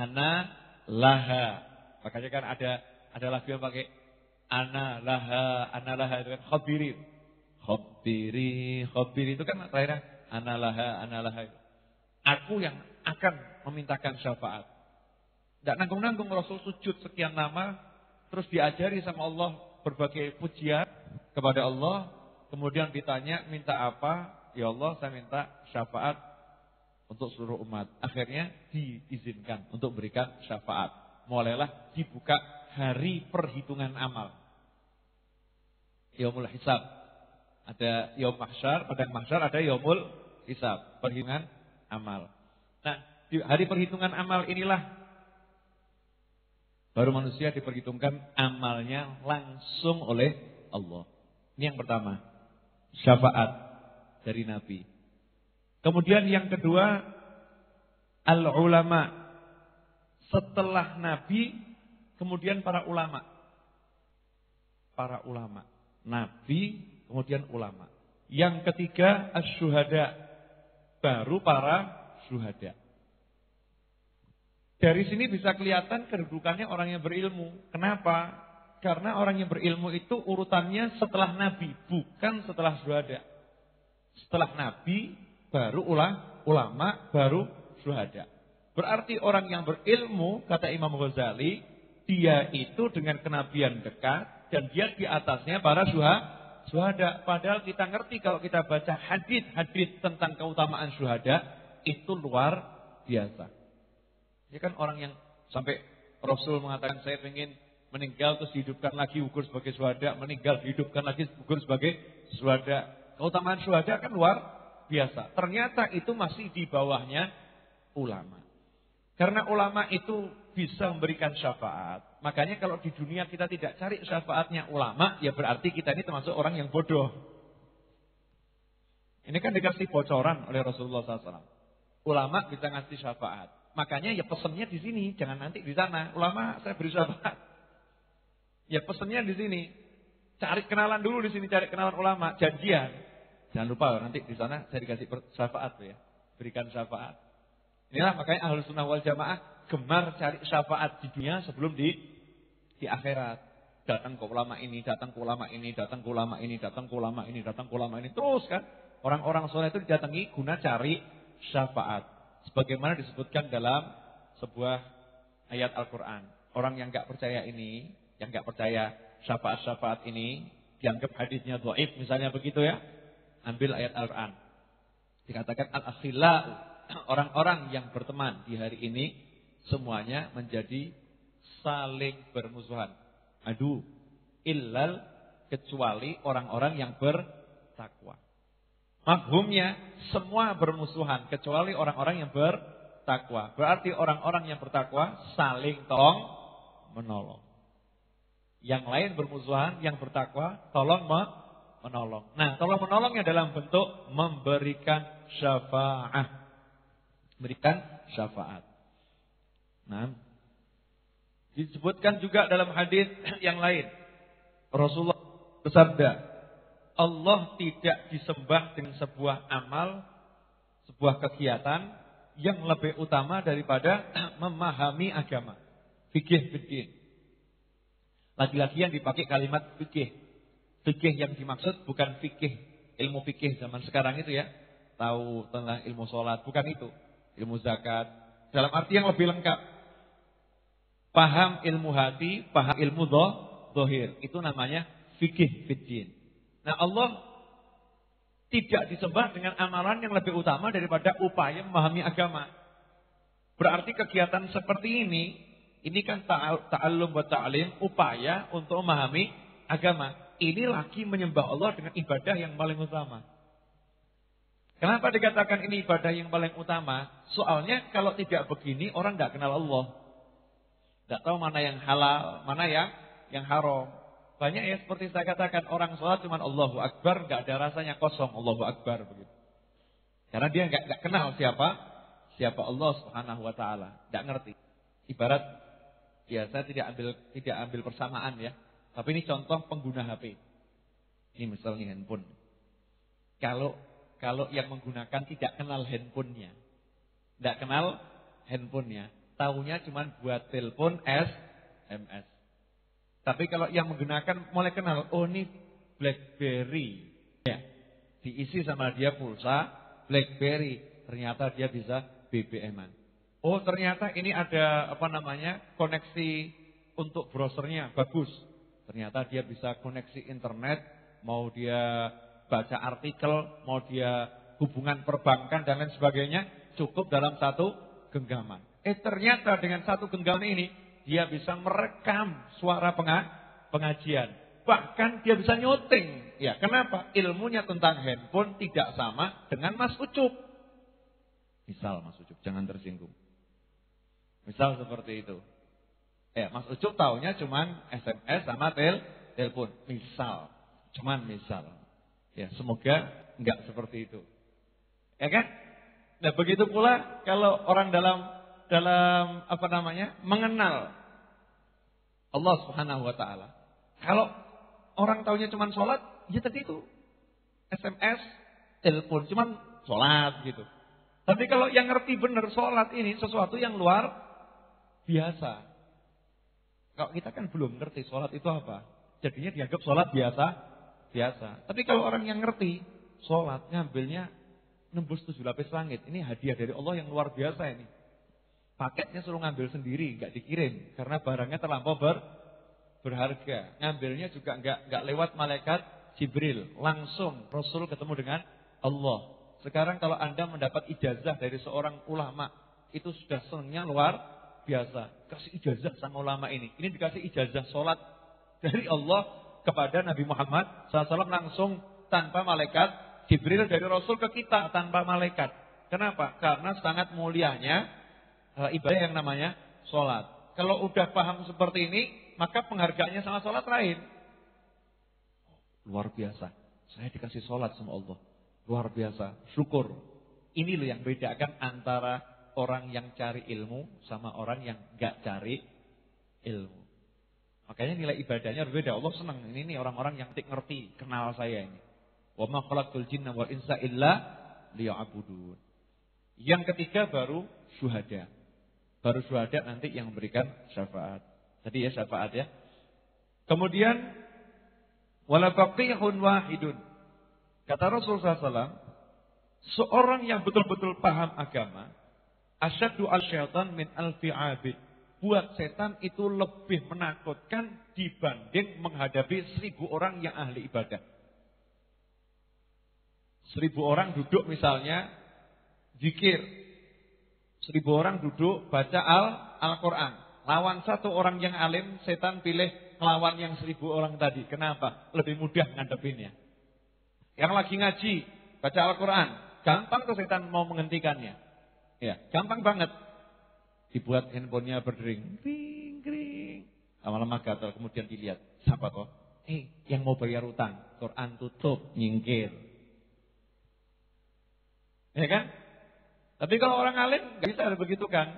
ana laha. Makanya kan ada lagu yang pakai ana laha itu kan khabiri itu kan terakhir ana laha. Aku yang akan memintakan syafaat. Tidak nanggung-nanggung Rasul sujud sekian lama, terus diajari sama Allah berbagai pujian kepada Allah, kemudian ditanya minta apa? Ya Allah, saya minta syafaat untuk seluruh umat. Akhirnya diizinkan untuk berikan syafaat. Mulailah dibuka hari perhitungan amal. Yaumul hisab. Ada yaum mahsyar, padang mahsyar ada yaumul hisab, perhitungan amal. Nah, di hari perhitungan amal inilah baru manusia diperhitungkan amalnya langsung oleh Allah. Ini yang pertama, syafaat dari Nabi. Kemudian yang kedua, al-ulama. Setelah Nabi, kemudian para ulama. Para ulama. Nabi, kemudian ulama. Yang ketiga, asy-syuhada. Baru para syuhada. Dari sini bisa kelihatan kedudukannya orang yang berilmu. Kenapa? Karena orang yang berilmu itu urutannya setelah Nabi, bukan setelah syuhada. Setelah Nabi, baru ulama, baru syuhada. Berarti orang yang berilmu, kata Imam Ghazali, dia itu dengan kenabian dekat, dan dia di atasnya para syuhada. Padahal kita ngerti kalau kita baca hadis-hadis tentang keutamaan syuhada, itu luar biasa. Ini kan orang yang sampai Rasul mengatakan saya ingin meninggal terus dihidupkan lagi gugur sebagai syuhada, meninggal dihidupkan lagi gugur sebagai syuhada. Keutamaan syuhada kan luar biasa. Ternyata itu masih di bawahnya ulama. Karena ulama itu bisa memberikan syafaat. Makanya kalau di dunia kita tidak cari syafaatnya ulama, ya berarti kita ini termasuk orang yang bodoh. Ini kan dikasih bocoran oleh Rasulullah SAW. Ulama bisa ngasih syafaat. Makanya ya pesennya di sini, jangan nanti di sana. Ulama saya beri syafaat. Ya pesennya di sini. Cari kenalan dulu di sini, cari kenalan ulama, janjian. Jangan lupa nanti di sana saya dikasih syafaat ya. Berikan syafaat. Inilah makanya Ahlus Sunnah wal Jamaah gemar cari syafaat di dunia sebelum di akhirat. Datang ke ulama ini, datang ke ulama ini, datang ke ulama ini, datang ke ulama ini, datang ke ulama ini. Terus kan orang-orang soleh itu didatangi guna cari syafaat. Sebagaimana disebutkan dalam sebuah ayat Al-Quran. Orang yang gak percaya ini, yang gak percaya syafaat-syafaat ini, dianggap hadisnya dhaif misalnya begitu ya. Ambil ayat Al-Quran. Dikatakan al-akhila'u. Orang-orang yang berteman di hari ini, semuanya menjadi saling bermusuhan. Adu. Illal, kecuali orang-orang yang bertakwa. Mafhumnya semua bermusuhan kecuali orang-orang yang bertakwa. Berarti orang-orang yang bertakwa saling tolong menolong. Yang lain bermusuhan, yang bertakwa tolong menolong. Nah, tolong menolongnya dalam bentuk memberikan syafaat. Memberikan syafaat. Nah, disebutkan juga dalam hadis yang lain. Rasulullah bersabda, Allah tidak disembah dengan sebuah amal, sebuah kegiatan yang lebih utama daripada memahami agama. Fikih fiddin. Lagi-lagi yang dipakai kalimat fikih. Fikih yang dimaksud bukan fikih, ilmu fikih zaman sekarang itu ya. Tahu tentang ilmu sholat, bukan itu. Ilmu zakat. Dalam arti yang lebih lengkap. Paham ilmu hati, paham ilmu zahir. Itu namanya fikih fiddin. Nah, Allah tidak disembah dengan amalan yang lebih utama daripada upaya memahami agama. Berarti kegiatan seperti ini kan ta'allum wa ta'lim, upaya untuk memahami agama. Ini lagi menyembah Allah dengan ibadah yang paling utama. Kenapa dikatakan ini ibadah yang paling utama? Soalnya kalau tidak begini orang tidak kenal Allah. Tidak tahu mana yang halal, mana yang haram. Banyak ya seperti saya katakan, orang sholat cuma Allahu Akbar, gak ada rasanya, kosong Allahu Akbar begitu. Karena dia gak kenal siapa Allah Subhanahu wa taala, gak ngerti. Ibarat ya saya tidak ambil persamaan ya, tapi ini contoh pengguna HP. Ini misalnya handphone. Kalau yang menggunakan tidak kenal handphonenya, Tahunya cuma buat telepon, SMS. Tapi kalau yang menggunakan mulai kenal, oh ini BlackBerry. Ya. Diisi sama dia pulsa BlackBerry. Ternyata dia bisa BBM-an. Oh ternyata ini ada koneksi untuk browsernya bagus. Ternyata dia bisa koneksi internet, mau dia baca artikel, mau dia hubungan perbankan dan lain sebagainya, cukup dalam satu genggaman. Ternyata dengan satu genggaman ini dia bisa merekam suara pengajian. Bahkan dia bisa nyuting. Ya, kenapa? Ilmunya tentang handphone tidak sama dengan Mas Ucup. Misal Mas Ucup, jangan tersinggung. Misal seperti itu. Mas Ucup taunya cuman SMS sama telepon. Misal. Cuman misal. Ya, semoga enggak seperti itu. Ya kan? Nah, begitu pula kalau orang dalam mengenal Allah Subhanahu wa taala. Kalau orang taunya cuman sholat, ya tadi itu SMS, telepon, cuman sholat gitu. Tapi kalau yang ngerti benar sholat ini sesuatu yang luar biasa. Kalau kita kan belum ngerti sholat itu apa, jadinya dianggap sholat biasa. Tapi kalau orang yang ngerti sholat, ngambilnya nembus 7 lapis langit. Ini hadiah dari Allah yang luar biasa ini. Paketnya suruh ngambil sendiri, nggak dikirim karena barangnya terlampau berharga. Ngambilnya juga nggak lewat malaikat Jibril, langsung Rasul ketemu dengan Allah. Sekarang kalau Anda mendapat ijazah dari seorang ulama, itu sudah senangnya luar biasa. Kasih ijazah sama ulama ini. Ini dikasih ijazah sholat dari Allah kepada Nabi Muhammad SAW langsung tanpa malaikat Jibril, dari Rasul ke kita tanpa malaikat. Kenapa? Karena sangat mulianya ibadah yang namanya sholat. Kalau udah paham seperti ini, maka penghargaannya sama sholat lain. Luar biasa. Saya dikasih sholat sama Allah. Luar biasa. Syukur. Ini loh yang bedakan antara orang yang cari ilmu sama orang yang gak cari ilmu. Makanya nilai ibadahnya berbeda. Allah senang. Ini orang-orang yang ngerti, kenal saya ini. Wa ma khalaqtul jinna wal insa illa liya'budun. Yang ketiga baru syuhada. Baru syuhada nanti yang memberikan syafaat. Tadi ya syafaat ya. Kemudian wala faqihun wahidun. Kata Rasulullah SAW, seorang yang betul-betul paham agama, asyaddu al-syaitan min alfi abid. Buat setan itu lebih menakutkan dibanding menghadapi 1000 orang yang ahli ibadah. 1000 orang duduk misalnya zikir. 1000 orang duduk baca Al-Quran. Lawan satu orang yang alim, setan pilih lawan yang 1000 orang tadi. Kenapa? Lebih mudah ngadepinnya. Yang lagi ngaji, baca Al-Quran, gampang tuh setan mau menghentikannya. Ya, gampang banget. Dibuat handphonenya berdering, kring. Lama-lama gatal, kemudian dilihat. Siapa toh? Yang mau bayar utang. Quran tutup, nyingkir. Ya kan? Tapi kalau orang alim nggak bisa begitu kan?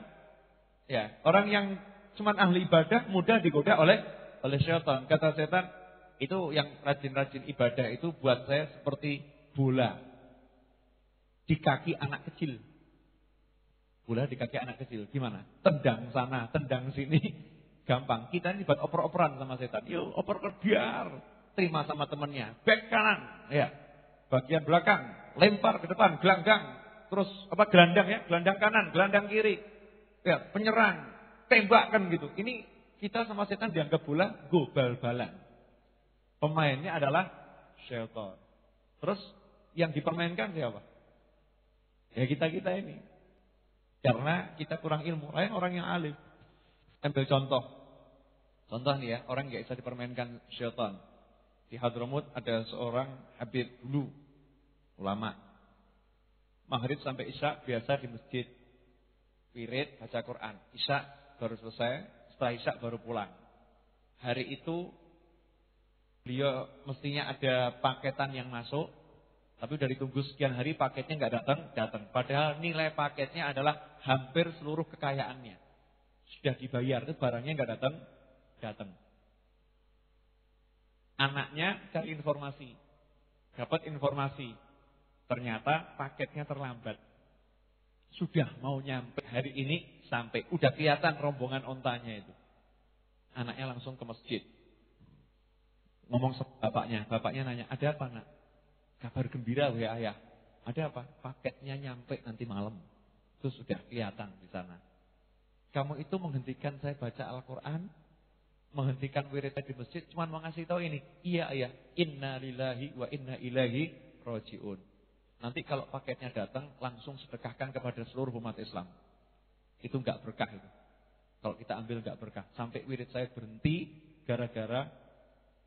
Ya, orang yang cuma ahli ibadah mudah digoda oleh syaitan. Kata setan, itu yang rajin-rajin ibadah itu buat saya seperti bola di kaki anak kecil. Bola di kaki anak kecil, gimana? Tendang sana, tendang sini, gampang. Kita ini buat oper-operan sama setan. Yuk, oper biar terima sama temannya. Back kanan, ya. Bagian belakang, lempar ke depan, gelanggang. Terus gelandang ya, gelandang kanan, gelandang kiri. Ya, penyerang, tembakan gitu. Ini kita sama setan dianggap bola, go bal-balan. Pemainnya adalah syaitan. Terus yang dipermainkan siapa? Ya kita-kita ini. Karena kita kurang ilmu, lain orang yang alim. Ambil contoh. Contoh nih ya, orang enggak bisa dipermainkan syaitan. Di Hadramut ada seorang habib dulu, ulama. Maghrib sampai Isya biasa di masjid. Wirid, baca Quran. Isya baru selesai, setelah Isya baru pulang. Hari itu beliau mestinya ada paketan yang masuk, tapi udah ditunggu sekian hari paketnya nggak datang. Padahal nilai paketnya adalah hampir seluruh kekayaannya. Sudah dibayar, itu barangnya nggak datang. Anaknya cari informasi, dapat informasi. Ternyata paketnya terlambat. Sudah mau nyampe hari ini sampai udah kelihatan rombongan ontanya itu. Anaknya langsung ke masjid. Ngomong sama bapaknya. Bapaknya nanya, ada apa nak? Kabar gembira ya ayah. Ada apa? Paketnya nyampe nanti malam. Itu sudah kelihatan di sana. Kamu itu menghentikan saya baca Al-Quran, menghentikan wirid di masjid, cuma mau ngasih tahu ini. Iya ayah, inna lillahi wa inna ilaihi roji'un. Nanti kalau paketnya datang, langsung sedekahkan kepada seluruh umat Islam. Itu enggak berkah itu. Kalau kita ambil enggak berkah. Sampai wirid saya berhenti, gara-gara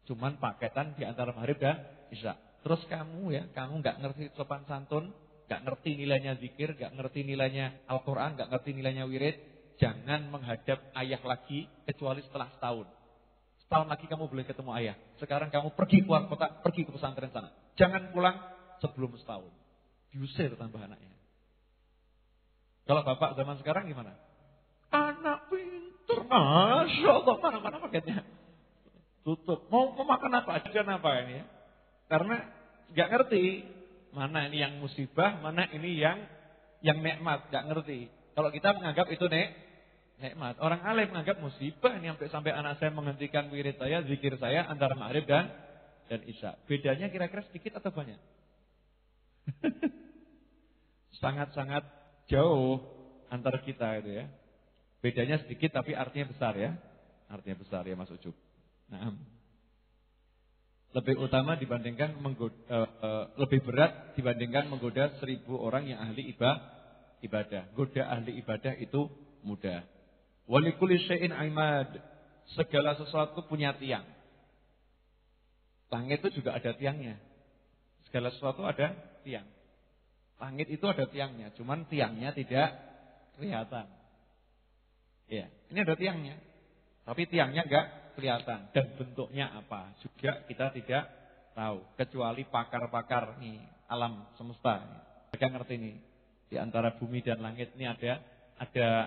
cuman paketan di antara maghrib dan isya. Terus kamu enggak ngerti sopan santun, enggak ngerti nilainya zikir, enggak ngerti nilainya Al-Quran, enggak ngerti nilainya wirid. Jangan menghadap ayah lagi kecuali setelah setahun. Setahun lagi kamu boleh ketemu ayah. Sekarang kamu pergi keluar kota, pergi ke pesantren sana. Jangan pulang sebelum setahun. Diusir tambah anaknya. Kalau bapak zaman sekarang gimana? Anak pintar, Masya Allah, mana paketnya? Tutup. Mau makan apa? Jajan apa ini ya? Karena nggak ngerti mana ini yang musibah, mana ini yang nikmat, nggak ngerti. Kalau kita menganggap itu nikmat. Orang alim menganggap musibah ini sampai anak saya menghentikan wirid saya, zikir saya antara maghrib dan isya. Bedanya kira-kira sedikit atau banyak? Sangat-sangat jauh antara kita itu ya. Bedanya sedikit tapi artinya besar ya. Artinya besar ya Mas Ucup. Nah, lebih utama dibandingkan lebih berat dibandingkan menggoda 1000 orang yang ahli ibadah. Goda ahli ibadah itu mudah. Walikulli syai'in imad. Segala sesuatu punya tiang. Langit itu juga ada tiangnya. Segala sesuatu ada tiang. Langit itu ada tiangnya, cuman tiangnya tidak kelihatan. Ya, ini ada tiangnya. Tapi tiangnya enggak kelihatan dan bentuknya apa juga kita tidak tahu kecuali pakar-pakar nih alam semesta. Mereka ngerti nih. Di antara bumi dan langit ini ada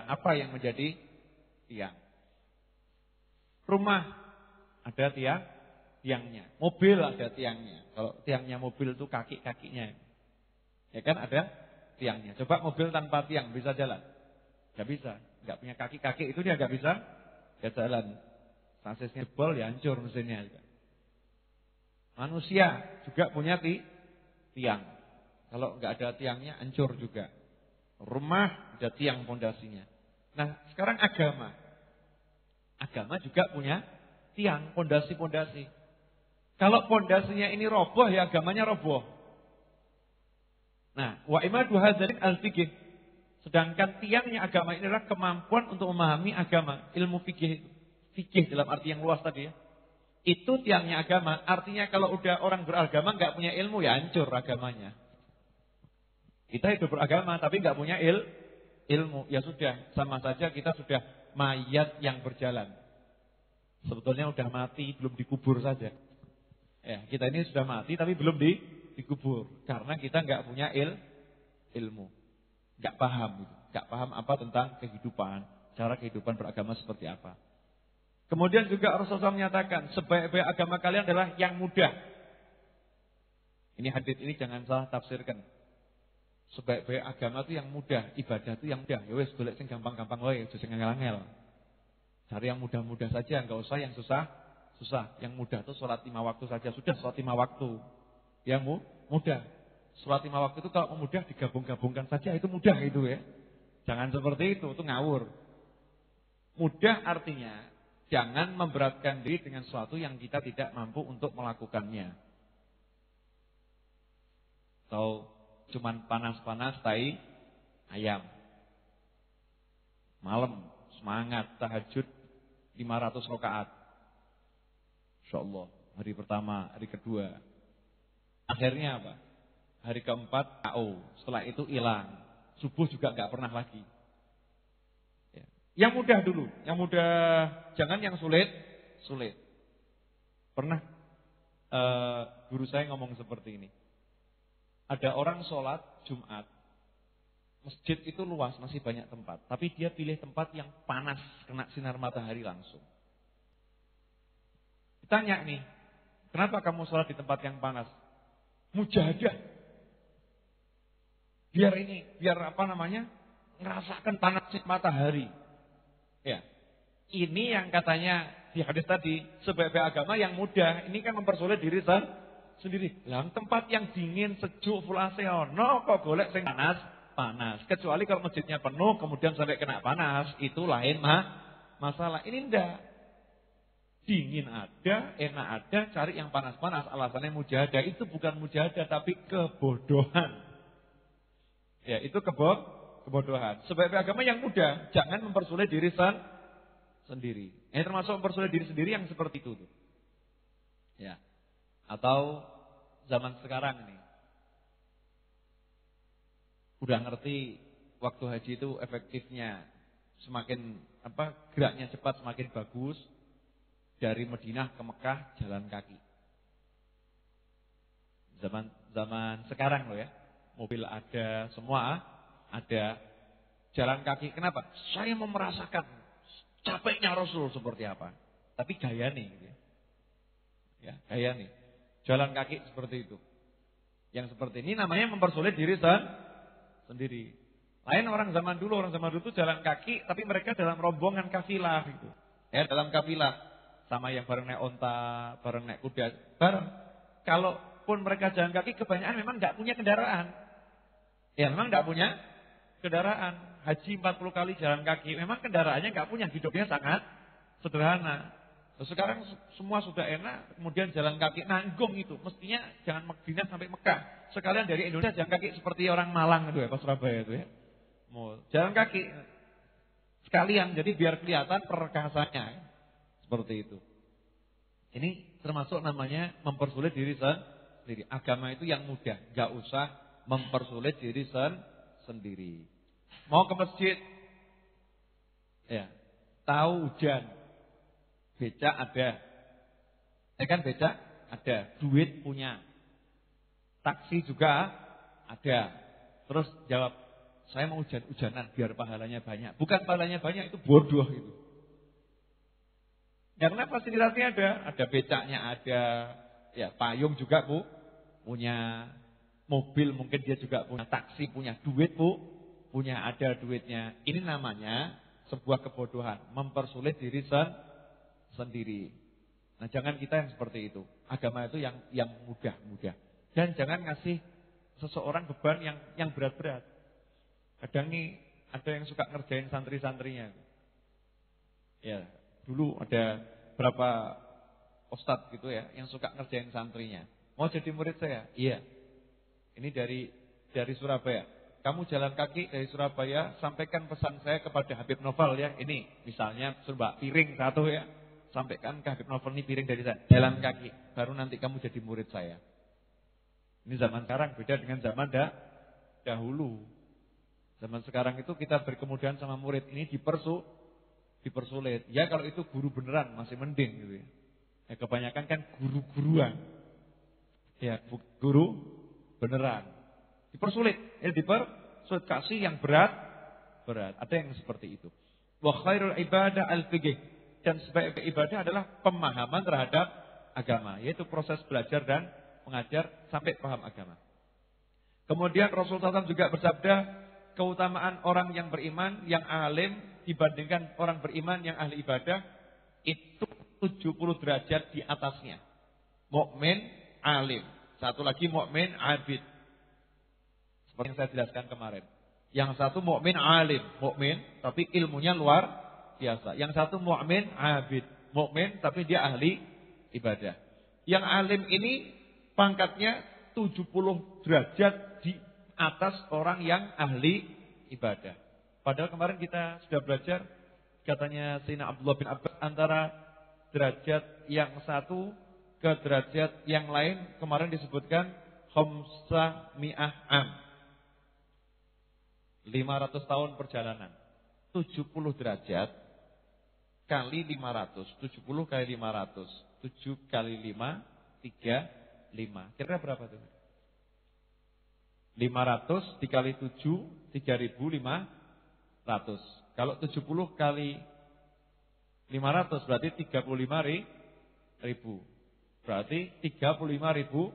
apa yang menjadi tiang. Rumah ada tiangnya. Mobil ada tiangnya. Kalau tiangnya mobil itu kaki-kakinya. Ya kan ada tiangnya. Coba mobil tanpa tiang bisa jalan? Gak bisa. Gak punya kaki-kaki itu dia gak bisa jalan. Sasisnya jebol ya hancur mesinnya. Manusia juga punya tiang. Kalau nggak ada tiangnya hancur juga. Rumah ada tiang pondasinya. Nah, sekarang agama. Agama juga punya tiang, pondasi-pondasi. Kalau pondasinya ini roboh ya agamanya roboh. Nah, wa imadu hadzalik al-fiqh. Sedangkan tiangnya agama ini adalah kemampuan untuk memahami agama, ilmu fikih. Fikih dalam arti yang luas tadi ya. Itu tiangnya agama. Artinya kalau udah orang beragama nggak punya ilmu ya hancur agamanya. Kita hidup beragama tapi nggak punya ilmu. Ya sudah, sama saja kita sudah mayat yang berjalan. Sebetulnya udah mati, belum dikubur saja. Ya, kita ini sudah mati tapi belum dikubur. Karena kita nggak punya ilmu. Nggak paham. Nggak paham apa tentang kehidupan. Cara kehidupan beragama seperti apa. Kemudian juga Rasulullah menyatakan, sebaik-baik agama kalian adalah yang mudah. Ini hadits ini jangan salah tafsirkan. Sebaik-baik agama itu yang mudah, ibadah itu yang mudah. Ya wes golek sing gampang-gampang wae, aja sing angel-angel. Cari yang mudah-mudah saja, enggak usah yang susah. Yang mudah itu salat 5 waktu saja, sudah salat 5 waktu. Yang mudah. Salat 5 waktu itu kalau mudah digabung-gabungkan saja itu mudah itu ya. Jangan seperti itu ngawur. Mudah artinya jangan memberatkan diri dengan sesuatu yang kita tidak mampu untuk melakukannya. Atau cuman panas-panas tai ayam. Malam semangat tahajud 500 rakaat. Insyaallah hari pertama, hari kedua. Akhirnya apa? Hari keempat KO. Setelah itu hilang. Subuh juga enggak pernah lagi. Ya. Yang mudah dulu, yang mudah, jangan yang sulit. Pernah guru saya ngomong seperti ini. Ada orang sholat Jumat, masjid itu luas, masih banyak tempat. Tapi dia pilih tempat yang panas, kena sinar matahari langsung. Ditanya nih, kenapa kamu sholat di tempat yang panas? Mujahadah. Biar apa namanya? ngerasakan panasnya matahari. Ya. Ini yang katanya di hadis tadi, sebaik-baik agama yang mudah, ini kan mempersulit diri sendiri. Lah tempat yang dingin, sejuk, full AC ono kok golek sing panas. Kecuali kalau masjidnya penuh kemudian sampai kena panas, itu lain masalah. Ini enggak. Dingin ada, enak ada, cari yang panas-panas, alasannya mujahadah. Itu bukan mujahadah tapi kebodohan. Ya, itu kebodohan. Sebaik-baik agama yang mudah, jangan mempersulit diri sendiri. Ini termasuk mempersulit diri sendiri yang seperti itu. Ya. Atau zaman sekarang ini. Udah ngerti waktu haji itu efektifnya semakin geraknya cepat semakin bagus. Dari Madinah ke Mekah jalan kaki. Zaman sekarang loh ya. Mobil ada, semua ada. Jalan kaki. Kenapa? Saya mau merasakan capeknya Rasul seperti apa. Tapi gaya nih. Gitu ya, gaya nih. Jalan kaki seperti itu. Yang seperti ini namanya mempersulit diri sendiri. Lain orang zaman dulu itu jalan kaki. Tapi mereka dalam rombongan kafilah gitu. Ya, dalam kafilah. Sama yang bareng naik onta, bareng naik kuda, bareng. Kalaupun mereka jalan kaki, kebanyakan memang nggak punya kendaraan. Ya memang nggak punya kendaraan. Haji 40 kali jalan kaki, memang kendaraannya nggak punya, hidupnya sangat sederhana. Terus sekarang semua sudah enak, kemudian jalan kaki nanggung itu. Mestinya jangan Madinah sampai Mekah. Sekalian dari Indonesia jalan kaki seperti orang Malang itu ya, pas Surabaya itu ya. Mau jalan kaki sekalian, jadi biar kelihatan perkasanya. Seperti itu. Ini termasuk namanya mempersulit diri sendiri. Agama itu yang mudah, gak usah mempersulit diri sendiri. Mau ke masjid, ya, tahu hujan, becak ada, ya kan becak ada, duit punya, taksi juga ada. Terus jawab, saya mau hujan-hujanan biar pahalanya banyak. Bukan pahalanya banyak, itu bodoh itu. Karena fasilitasnya ada becaknya ada, ya payung juga punya, mobil mungkin dia juga punya, taksi punya, duit punya, ada duitnya. Ini namanya sebuah kebodohan, mempersulit diri sendiri. Nah, jangan kita yang seperti itu. Agama itu yang mudah-mudah. Dan jangan ngasih seseorang beban yang berat-berat. Kadang nih ada yang suka ngerjain santri-santrinya. Ya. Dulu ada berapa ustadz gitu ya yang suka ngerjain santrinya. Mau jadi murid saya? Iya. Ini dari Surabaya. Kamu jalan kaki dari Surabaya, sampaikan pesan saya kepada Habib Novel ya. Ini misalnya coba piring satu ya. Sampaikan ke Habib Novel ini piring dari saya. Jalan kaki, baru nanti kamu jadi murid saya. Ini zaman sekarang beda dengan zaman dahulu. Zaman sekarang itu kita berkemudahan sama murid ini dipersulit. Ya kalau itu guru beneran masih mending gitu ya. Ya kebanyakan kan guru-guruan. Ya guru beneran. Dipersulit. Ya dipersulit, kasih yang berat. Ada yang seperti itu. Wa khairul ibadah al-fiqh. Dan sebaik ibadah adalah pemahaman terhadap agama. Yaitu proses belajar dan mengajar sampai paham agama. Kemudian Rasulullah SAW juga bersabda, keutamaan orang yang beriman, yang alim dibandingkan orang beriman yang ahli ibadah itu 70 derajat di atasnya. Mukmin, alim. Satu lagi mukmin, abid. Seperti yang saya jelaskan kemarin. Yang satu mukmin, alim, mukmin tapi ilmunya luar biasa. Yang satu mukmin, abid, mukmin tapi dia ahli ibadah. Yang alim ini pangkatnya 70 derajat di atas orang yang ahli ibadah. Padahal kemarin kita sudah belajar, katanya Sayyidina Abdullah bin Abbas, antara derajat yang satu ke derajat yang lain kemarin disebutkan khamsah mi'ah am. 500 tahun perjalanan. 70 derajat kali 500. 70 kali 500. 7 kali 5, 35. Kira-kira berapa tuh? 500 dikali 7, 3.500. Kalau 70 kali 500 berarti 35.000. Berarti 35.000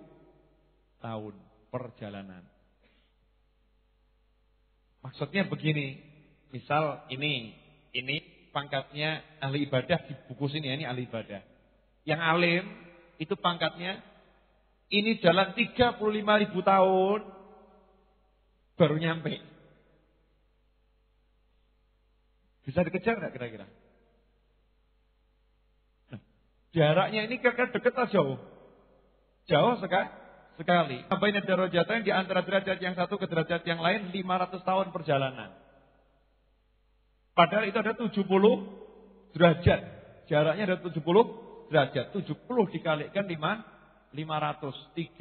tahun perjalanan. Maksudnya begini, Misal ini pangkatnya ahli ibadah di buku sini ya, ini ahli ibadah. Yang alim itu pangkatnya ini jalan 35.000 tahun baru nyampe. Bisa dikejar nggak kira-kira? Nah, jaraknya ini kira-kira dekat atau jauh? Jauh sekali. Baina darajatain, di antara derajat yang satu ke derajat yang lain 500 tahun perjalanan. Padahal itu ada 70 derajat. Jaraknya ada 70 derajat. 70 dikalikan 500. 35.000.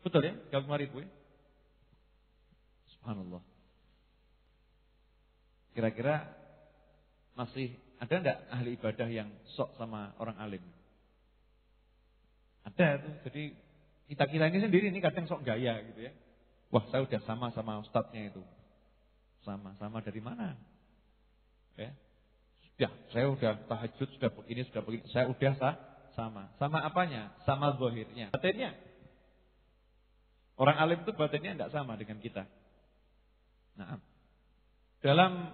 Betul ya? 35.000 ya? Subhanallah. Kira-kira masih ada enggak ahli ibadah yang sok sama orang alim? Ada tuh. Jadi kita ini sendiri ini kadang sok gaya gitu ya. Wah, saya udah sama ustadznya itu. Sama dari mana? Ya. Saya udah tahajud, sudah begini. Saya udah sama. Sama apanya? Sama zahirnya. Batinnya. Orang alim itu batinnya enggak sama dengan kita. Nah, dalam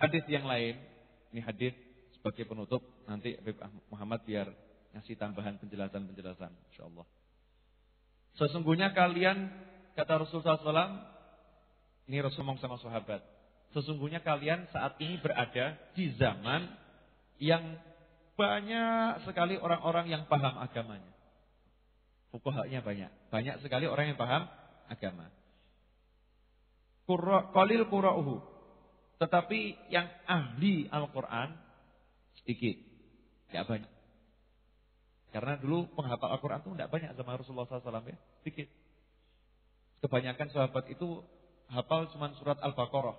hadis yang lain, ini hadis sebagai penutup, nanti Habib Muhammad biar ngasih tambahan penjelasan, insyaallah. Sesungguhnya kalian, kata Rasulullah SAW, ini Rasul ngomong sama sahabat, sesungguhnya kalian saat ini berada di zaman yang banyak sekali orang-orang yang paham agamanya. Fuqahanya banyak sekali orang yang paham agama. Qalil qura'uhu. Tetapi yang ahli Al-Quran sedikit, tidak banyak. Karena dulu penghafal Al-Quran itu tidak banyak sama Rasulullah SAW ya, sedikit. Kebanyakan sahabat itu hafal cuma surat Al-Baqarah.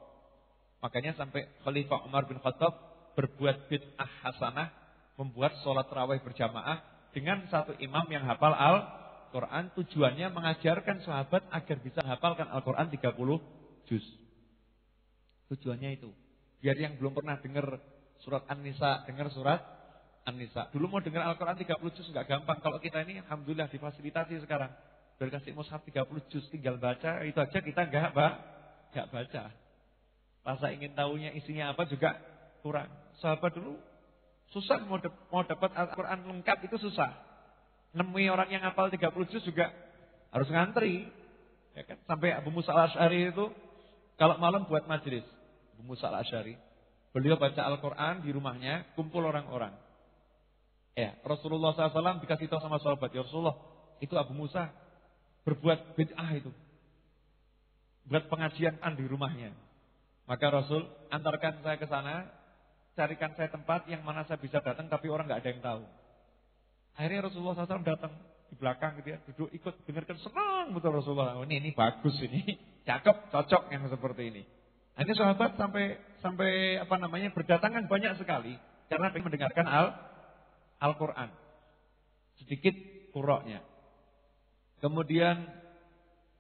Makanya sampai Khalifah Umar bin Khattab berbuat bid'ah hasanah, membuat sholat tarawih berjamaah dengan satu imam yang hafal Al-Quran. Tujuannya mengajarkan sahabat agar bisa hafalkan Al-Quran 30 juz. Tujuannya itu. Biar yang belum pernah dengar surat An-Nisa, dengar surat An-Nisa. Dulu mau dengar Al-Quran 30 juz enggak gampang. Kalau kita ini alhamdulillah difasilitasi sekarang. Udah kasih mushaf 30 juz, tinggal baca, itu aja kita enggak baca. Rasa ingin tahunya isinya apa juga kurang. Sahabat dulu susah mau dapat Al-Quran lengkap itu susah. Nemui orang yang hafal 30 juz juga harus ngantri. Ya kan? Sampai Abu Musa Al-Asy'ari itu kalau malam buat majelis, Abu Musa Al-Asy'ari, beliau baca Al-Quran di rumahnya, kumpul orang-orang. Ya, Rasulullah SAW dikasih tahu sama sahabat, ya Rasulullah, itu Abu Musa berbuat bid'ah itu. Buat pengajian di rumahnya. Maka Rasul, antarkan saya ke sana, carikan saya tempat yang mana saya bisa datang, tapi orang nggak ada yang tahu. Akhirnya Rasulullah SAW datang di belakang gitu ya, duduk ikut dengarkan, senang betul Rasulullah. Oh, ini bagus ini, cakep, cocok yang seperti ini. Nah, ini sahabat sampai berdatangan banyak sekali karena ingin mendengarkan Al-Quran. Sedikit qura'nya. Kemudian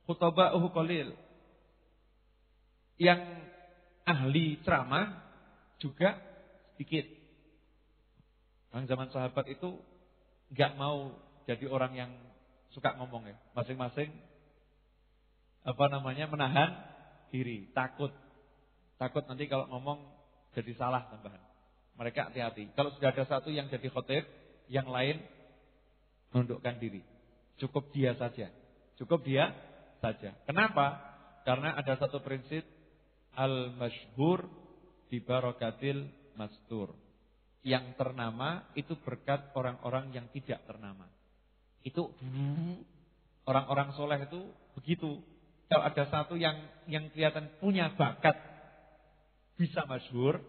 khutaba'uhu qalil. Yang ahli ceramah juga sedikit. Orang zaman sahabat itu enggak mau jadi orang yang suka ngomong ya. Masing-masing menahan diri, takut nanti kalau ngomong jadi salah tambahan. Mereka hati-hati. Kalau sudah ada satu yang jadi khotib, yang lain menundukkan diri. Cukup dia saja. Kenapa? Karena ada satu prinsip al-masyhur bi barakatil mastur. Yang ternama itu berkat orang-orang yang tidak ternama. Itu orang-orang soleh itu begitu. Kalau ada satu yang kelihatan punya bakat bisa masyhur,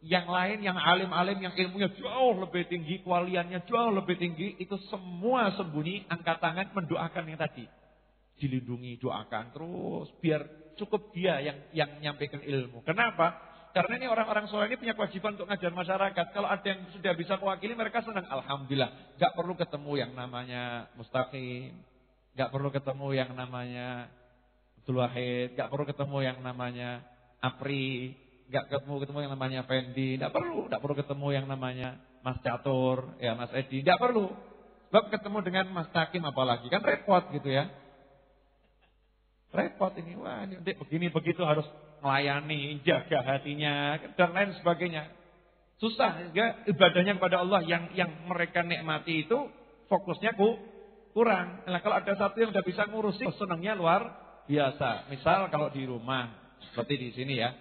yang lain yang alim-alim yang ilmunya jauh lebih tinggi, kewaliannya jauh lebih tinggi, itu semua sembunyi, angkat tangan mendoakan yang tadi. Dilindungi, doakan terus biar cukup dia yang nyampaikan ilmu. Kenapa? Karena ini orang-orang soleh ini punya kewajiban untuk ngajar masyarakat. Kalau ada yang sudah bisa mewakili, mereka senang. Alhamdulillah. Gak perlu ketemu yang namanya Mustaqim. Gak perlu ketemu yang namanya Abdul Wahid. Gak perlu ketemu yang namanya Apri. Gak ketemu yang namanya Fendi. Gak perlu ketemu yang namanya Mas Catur, ya Mas Edi. Gak perlu. Sebab ketemu dengan Mas Takim apalagi. Kan repot gitu ya. Repot ini. Wah, ini begini begitu harus melayani, jaga hatinya dan lain sebagainya. Susah, sehingga ibadahnya kepada Allah yang mereka nikmati itu fokusnya kurang. Nah, kalau ada satu yang udah bisa ngurusi, senangnya luar biasa. Misal kalau di rumah seperti di sini ya,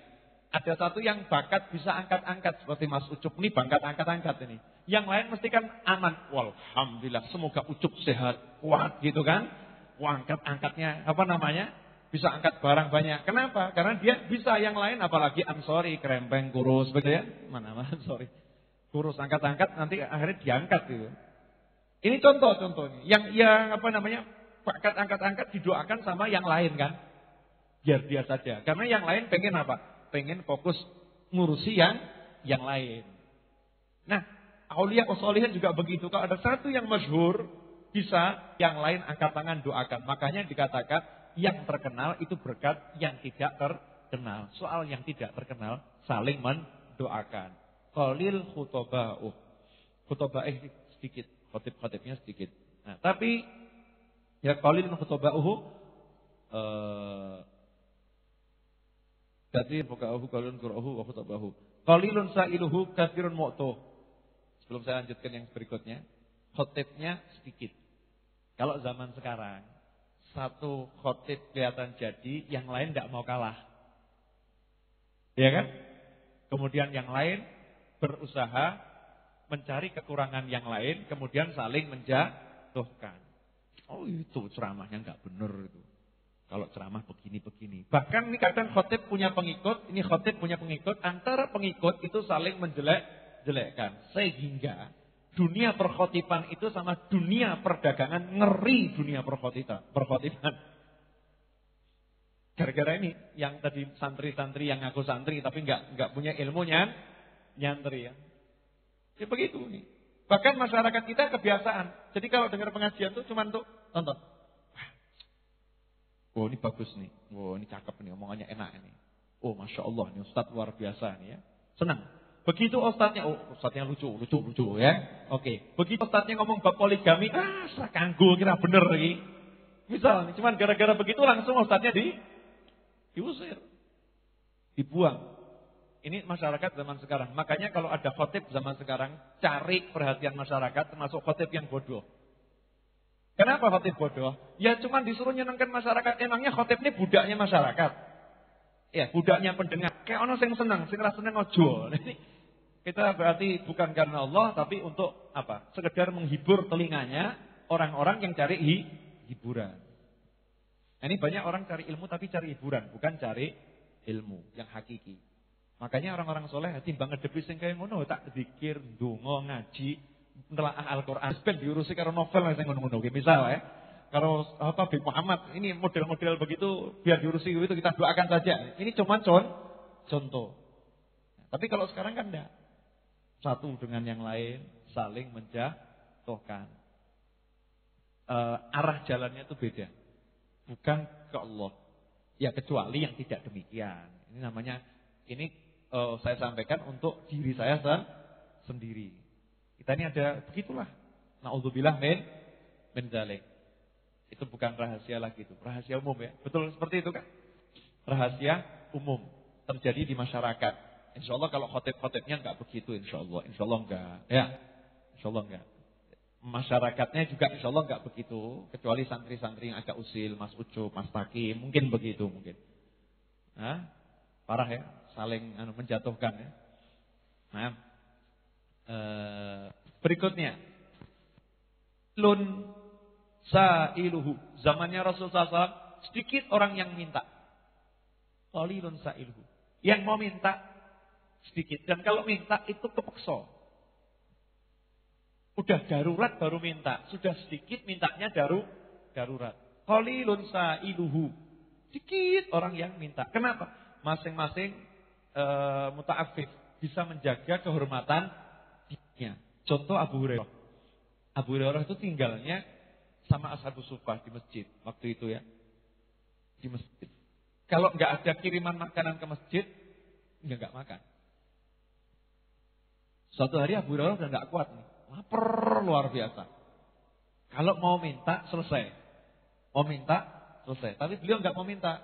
ada satu yang bakat bisa angkat-angkat seperti Mas Ucup ini bakat angkat-angkat ini. Yang lain mesti kan aman. Walhamdulillah, semoga Ucup sehat, kuat gitu kan. Angkat-angkatnya apa namanya? Bisa angkat barang banyak. Kenapa? Karena dia bisa, yang lain apalagi sorry kerempeng, kurus begitu ya. Mana sorry. Kurus angkat-angkat nanti akhirnya diangkat gitu. Ini contoh-contohnya. Yang apa namanya? Bakat angkat-angkat didoakan sama yang lain kan. Biar dia saja. Karena yang lain pengen apa? Pengen fokus ngurusi yang lain. Nah, aulia usholihin juga begitu. Kalau ada satu yang masyhur, bisa yang lain angkat tangan doakan. Makanya dikatakan yang terkenal itu berkat yang tidak terkenal. Soal yang tidak terkenal saling mendoakan. Qalil khutoba'uh. Khutoba'ih sedikit, khotib-khotibnya sedikit. Nah, tapi ya qalil khutoba'uh katsir fuqahu qalilun qur'uhu wa khutoba'uhu. Qalilun sa'iluhu katsirun mu'tuh. Sebelum saya lanjutkan yang berikutnya, khotibnya sedikit. Kalau zaman sekarang, satu khotib kelihatan jadi, yang lain tidak mau kalah. Ya kan? Kemudian yang lain berusaha mencari kekurangan yang lain, kemudian saling menjatuhkan. Oh itu ceramahnya nggak benar itu. Kalau ceramah begini-begini. Bahkan ini kadang khotib punya pengikut, ini khotib punya pengikut, antara pengikut itu saling menjelek-jelekkan. Sehingga dunia perkhotiban itu sama dunia perdagangan, ngeri dunia perkhotiban. Gara-gara ini, yang tadi santri-santri yang ngaku santri tapi nggak punya ilmunya, nyantri ya. Ya begitu nih. Bahkan masyarakat kita kebiasaan. Jadi kalau dengar pengajian tuh cuma untuk tonton. Oh ini bagus nih. Oh ini cakep nih, omongannya enak ini. Oh Masya Allah, ini Ustadz luar biasa nih ya. Senang. Begitu Ustadznya, oh Ustadznya lucu ya. Oke. Begitu Ustadznya ngomong bab poligami, sakanggu kira bener lagi. Misal, cuman gara-gara begitu langsung Ustadznya diusir. Dibuang. Ini masyarakat zaman sekarang. Makanya kalau ada khotib zaman sekarang, cari perhatian masyarakat termasuk khotib yang bodoh. Kenapa khotib bodoh? Ya cuma disuruh nyenengkan masyarakat. Emangnya khotib ini budaknya masyarakat? Ya, budaknya pendengar. Kayak orang yang senang, sing seneng ojo. Kita berarti bukan karena Allah, tapi untuk apa? Sekedar menghibur telinganya orang-orang yang cari hiburan. Nah, ini banyak orang cari ilmu tapi cari hiburan, bukan cari ilmu yang hakiki. Makanya orang-orang soleh timbang ngedepi sing kaya ngono, tak zikir, ndonga, ngaji, nelaah Al-Qur'an, ben diurusi karo novel sing ngono-ngono. Misal ya, karo Habib Muhammad, ini model-model begitu biar diurusi itu kita doakan saja. Ini cuma contoh. Tapi kalau sekarang kan enggak. Satu dengan yang lain saling menjatuhkan. Arah jalannya itu beda. Bukan ke Allah. Ya kecuali yang tidak demikian. Ini namanya, saya sampaikan untuk diri saya sendiri. Kita ini ada begitulah. Na'udzubillah min dzalik. Itu bukan rahasia lagi itu, rahasia umum ya. Betul seperti itu kan? Rahasia umum terjadi di masyarakat. Insya Allah kalau khotib-khotibnya enggak begitu, insya Allah enggak. Ya, insya Allah enggak. Masyarakatnya juga insya Allah enggak begitu, kecuali santri-santri yang agak usil, Mas Ucup, Mas Taki, mungkin begitu mungkin. Nah, parah ya, saling menjatuhkan ya. Nah, berikutnya, lun sa'iluhu. Zamannya Rasulullah SAW, sedikit orang yang minta. Qalilun sa'iluhu. Yang mau minta sedikit. Dan kalau minta itu kepeksa. Udah darurat baru minta. Sudah sedikit mintanya darurat. Qalilun sa'iluhu. Sedikit orang yang minta. Kenapa? Masing-masing muta'affif. Bisa menjaga kehormatan dirinya. Contoh Abu Hurairah. Abu Hurairah itu tinggalnya sama Ashabus Suffah di masjid. Waktu itu ya. Di masjid. Kalau nggak ada kiriman makanan ke masjid, nggak makan. Suatu hari Abu Hurairah udah nggak kuat nih, lapar luar biasa. Kalau mau minta selesai, mau minta selesai. Tapi beliau nggak mau minta.